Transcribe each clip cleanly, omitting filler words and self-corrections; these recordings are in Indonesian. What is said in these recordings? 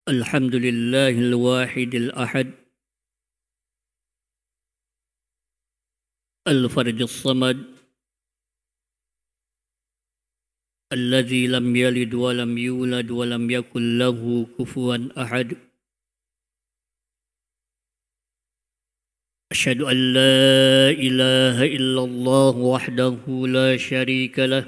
الحمد لله الواحد الأحد الفرد الصمد الذي لم يلد ولم يولد ولم يكن له كفوا أحد. أشهد أن لا إله إلا الله وحده لا شريك له،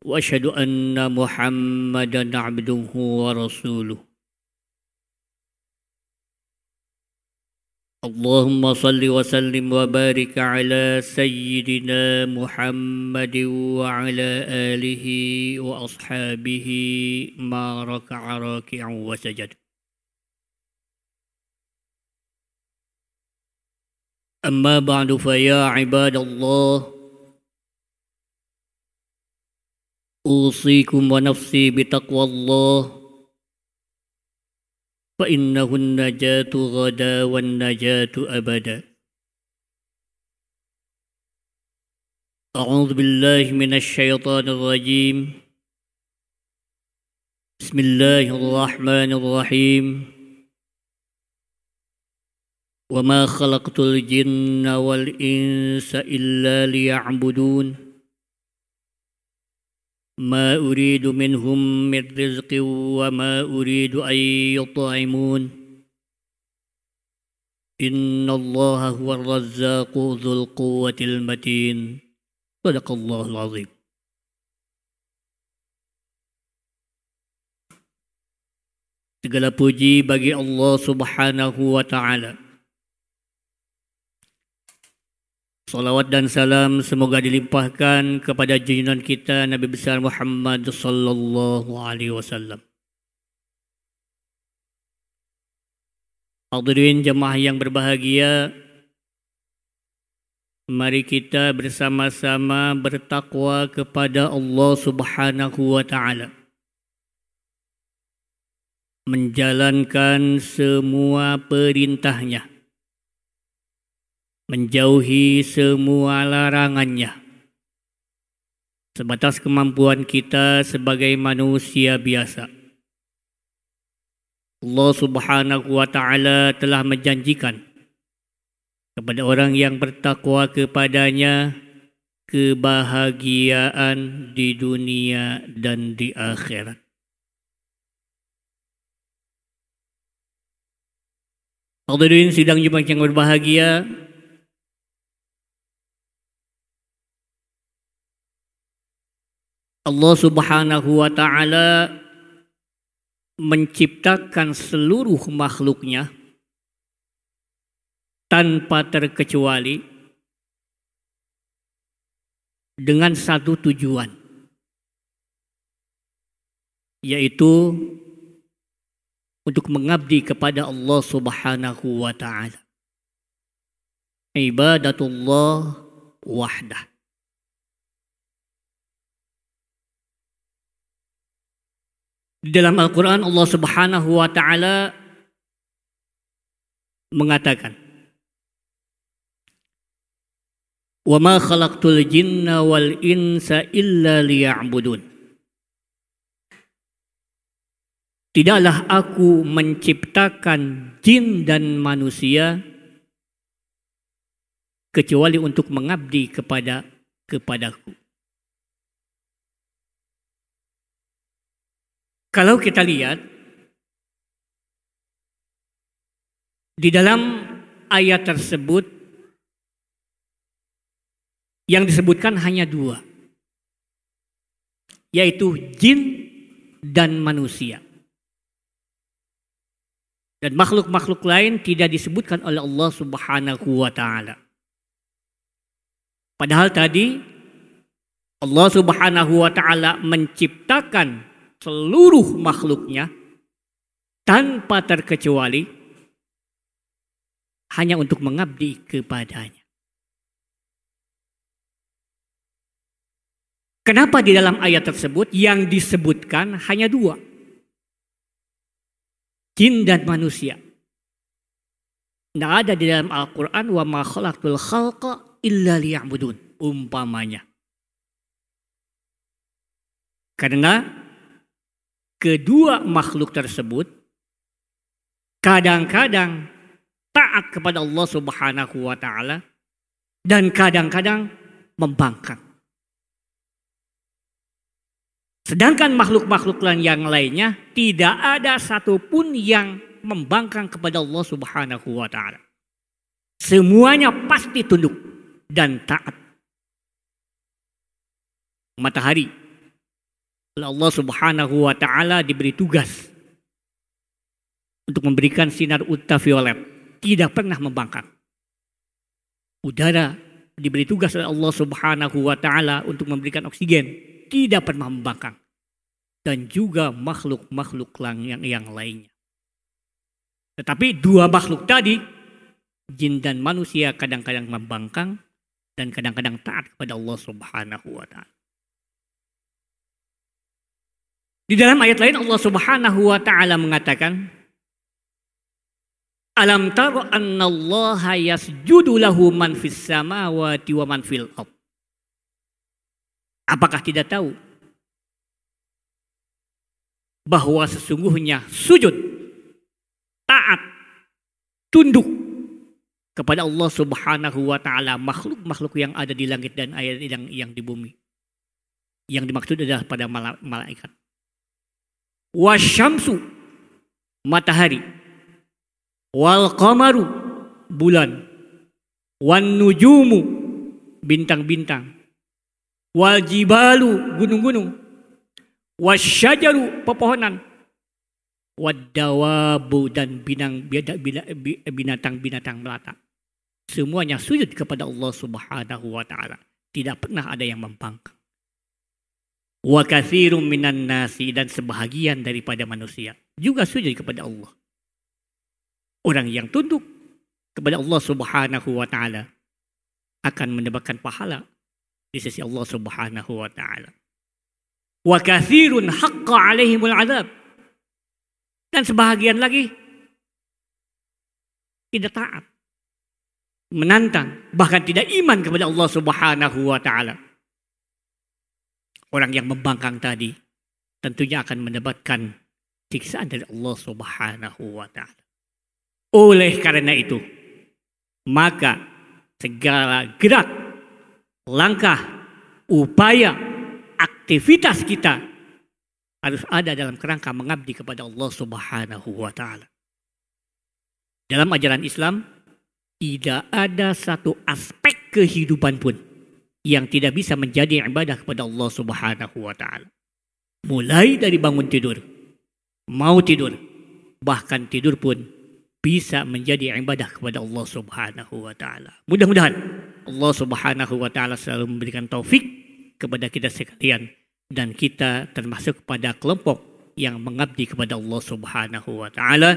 وأشهد أن محمدا عبده ورسوله. اللهم صل وسلم وبارك على سيدنا محمد وعلى آله وأصحابه ما ركع راكع وسجد. أما بعد فيا عباد الله، أوصيكم ونفسي بتقوى الله، فإنه النجاة غدا والنجاة أبدا. أعوذ بالله من الشيطان الرجيم. بسم الله الرحمن الرحيم. وما خلقت الجن والإنس إلا ليعبدون ما أريد منهم من رزق وما أريد أن يطعمون إن الله هو الرزاق ذو القوة المتين. صدق الله العظيم. Segala puji bagi Allah Subhanahu wa Ta'ala. Salawat dan salam semoga dilimpahkan kepada junjungan kita Nabi besar Muhammad sallallahu alaihi wasallam. Hadirin jemaah yang berbahagia, mari kita bersama-sama bertakwa kepada Allah Subhanahu wa Ta'ala, menjalankan semua perintahnya, menjauhi semua larangannya, sebatas kemampuan kita sebagai manusia biasa. Allah Subhanahu wa Ta'ala telah menjanjikan kepada orang yang bertakwa kepadanya kebahagiaan di dunia dan di akhirat. Hadirin sidang Jumat yang berbahagia, Allah Subhanahu wa Ta'ala menciptakan seluruh makhluknya tanpa terkecuali dengan satu tujuan, yaitu untuk mengabdi kepada Allah Subhanahu wa Ta'ala. Ibadatullah wahdah. Di dalam Al-Quran Allah Subhanahu wa Ta'ala mengatakan, "Wa ma khalaqtul jinna wal insa illa liya'budun." Tidaklah aku menciptakan jin dan manusia kecuali untuk mengabdi kepadaku. Kalau kita lihat di dalam ayat tersebut, yang disebutkan hanya dua, yaitu jin dan manusia. Dan makhluk-makhluk lain tidak disebutkan oleh Allah Subhanahu wa Ta'ala. Padahal tadi Allah Subhanahu wa Ta'ala menciptakan seluruh makhluknya tanpa terkecuali hanya untuk mengabdi kepadanya. Kenapa di dalam ayat tersebut yang disebutkan hanya dua, jin dan manusia? Tidak ada di dalam Al-Quran wa ma khalaqtul khalqa illa liya'budun umpamanya. Karena kedua makhluk tersebut kadang-kadang taat kepada Allah Subhanahu wa taala dan kadang-kadang membangkang. Sedangkan makhluk-makhluk yang lainnya tidak ada satupun yang membangkang kepada Allah Subhanahu wa taala. Semuanya pasti tunduk dan taat. Matahari, Allah Subhanahu wa taala diberi tugas untuk memberikan sinar ultraviolet, tidak pernah membangkang. Udara diberi tugas oleh Allah Subhanahu wa taala untuk memberikan oksigen, tidak pernah membangkang. Dan juga makhluk-makhluk yang lainnya. Tetapi dua makhluk tadi, jin dan manusia, kadang-kadang membangkang dan kadang-kadang taat kepada Allah Subhanahu wa taala. Di dalam ayat lain Allah Subhanahu wa taala mengatakan, alam tara annallaha yasjudu lahu man fis samawati wa man fil ardh. Apakah tidak tahu bahwa sesungguhnya sujud, taat, tunduk kepada Allah Subhanahu wa taala makhluk-makhluk yang ada di langit dan air yang di bumi. Yang dimaksud adalah pada malaikat. Wasyamsu, matahari. Wal qamaru, bulan. Wan nujumu, bintang-bintang. Wal jibalu, gunung-gunung. Wasyajaru, pepohonan. Wadawabu, dan binatang-binatang melata. Semuanya sujud kepada Allah Subhanahu wa taala. Tidak pernah ada yang membangkang. Wa katsirum minan nasi, dan sebahagian daripada manusia juga sujud kepada Allah. Orang yang tunduk kepada Allah Subhanahu wa taala akan mendapatkan pahala di sisi Allah Subhanahu wa taala. Wa katsirun haqqa 'alaihimul 'adzab. Dan sebahagian lagi tidak taat, menantang, bahkan tidak iman kepada Allah Subhanahu wa taala. Orang yang membangkang tadi tentunya akan mendapatkan siksaan dari Allah Subhanahu wa taala. Oleh karena itu, maka segala gerak, langkah, upaya, aktivitas kita harus ada dalam kerangka mengabdi kepada Allah Subhanahu wa taala. Dalam ajaran Islam tidak ada satu aspek kehidupan pun yang tidak bisa menjadi ibadah kepada Allah Subhanahu wa taala. Mulai dari bangun tidur, mau tidur, bahkan tidur pun bisa menjadi ibadah kepada Allah Subhanahu wa taala. Mudah-mudahan Allah Subhanahu wa taala selalu memberikan taufik kepada kita sekalian dan kita termasuk pada kelompok yang mengabdi kepada Allah Subhanahu wa taala.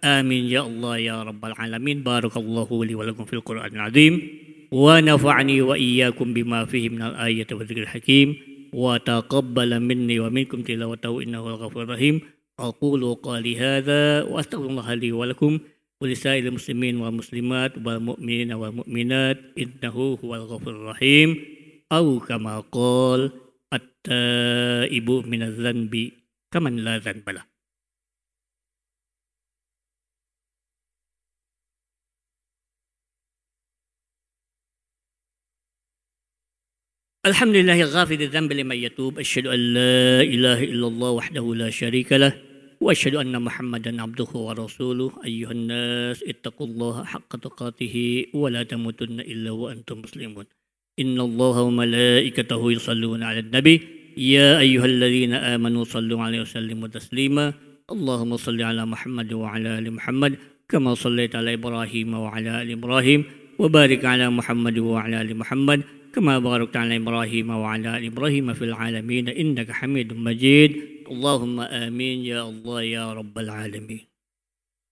Amin ya Allah ya rabbal alamin. Barakallahu li wa lakum fil Qur'anil azim wa nafa'ani wa iyyakum bima fihi minal ayati wa dzikril hakim wa taqabbala minni wa minkum tilawatahu innahu al-ghafurur rahim. Aqulu qali hadza wa astaghfirullah li wa lakum wa lisairil muslimin wal muslimat wal mu'minina wal mu'minat innahu huwal ghafurur rahim. Au kama qala at-taibu minadz dzanbi kaman la dzanba lah. Alhamdulillahi ghafiril dzanbi liman yatub. Asyhadu an la ilaha illallah wahdahu la syarika lah wa asyhadu anna Muhammadan abduhu wa rasuluh. Ayyuhan nas ittaqullaha haqqa tuqatih wa la tamutunna illa wa antum muslimun. Innallaha wa malaikatahu yusalluna 'alan nabi ya ayyuhalladzina amanu sallu 'alaihi wa sallimu taslima. Allahumma shalli 'ala Muhammad wa 'ala ali Muhammad kama shallaita 'ala Ibrahim wa 'ala ali Ibrahim wa barik 'ala Muhammad wa 'ala ali Muhammad kama barakta 'ala Ibrahim wa 'ala ali Ibrahim fil 'alamin innaka Hamidum Majid. Allahumma amin ya Allah ya rabbal alamin.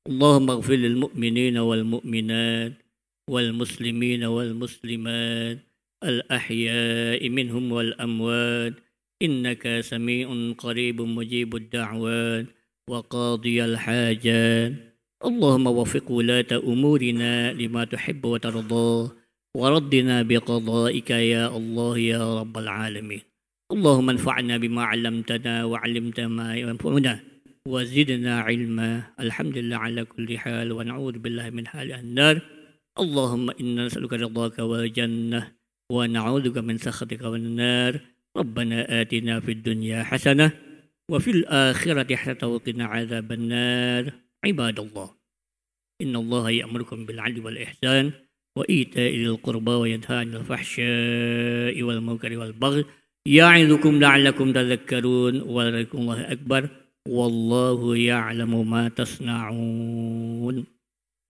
Allahumma ighfir lil mu'minina wal mu'minat wal muslimina wal muslimat الأحياء منهم والأموات إنك سميع قريب مجيب الدعوات وقاضي الحاجات. اللهم وفق ولاة أمورنا لما تحب وترضى وردنا بقضائك يا الله يا رب العالمين. اللهم انفعنا بما علمتنا وعلمنا ما ينفعنا وزدنا علما. الحمد لله على كل حال ونعوذ بالله من حال النار. اللهم إنا نسألك رضاك والجنة ونعوذ بك من سخطك والنار. ربنا آتنا في الدنيا حسنة وفي الآخرة حسنة وقنا عذاب النار. عباد الله، إن الله يأمركم بالعدل والإحسان وإيتاء ذي القربى وينهى عن الفحشاء والمنكر والبغي يعظكم لعلكم تذكرون ولذكر الله أكبر والله يعلم ما تصنعون.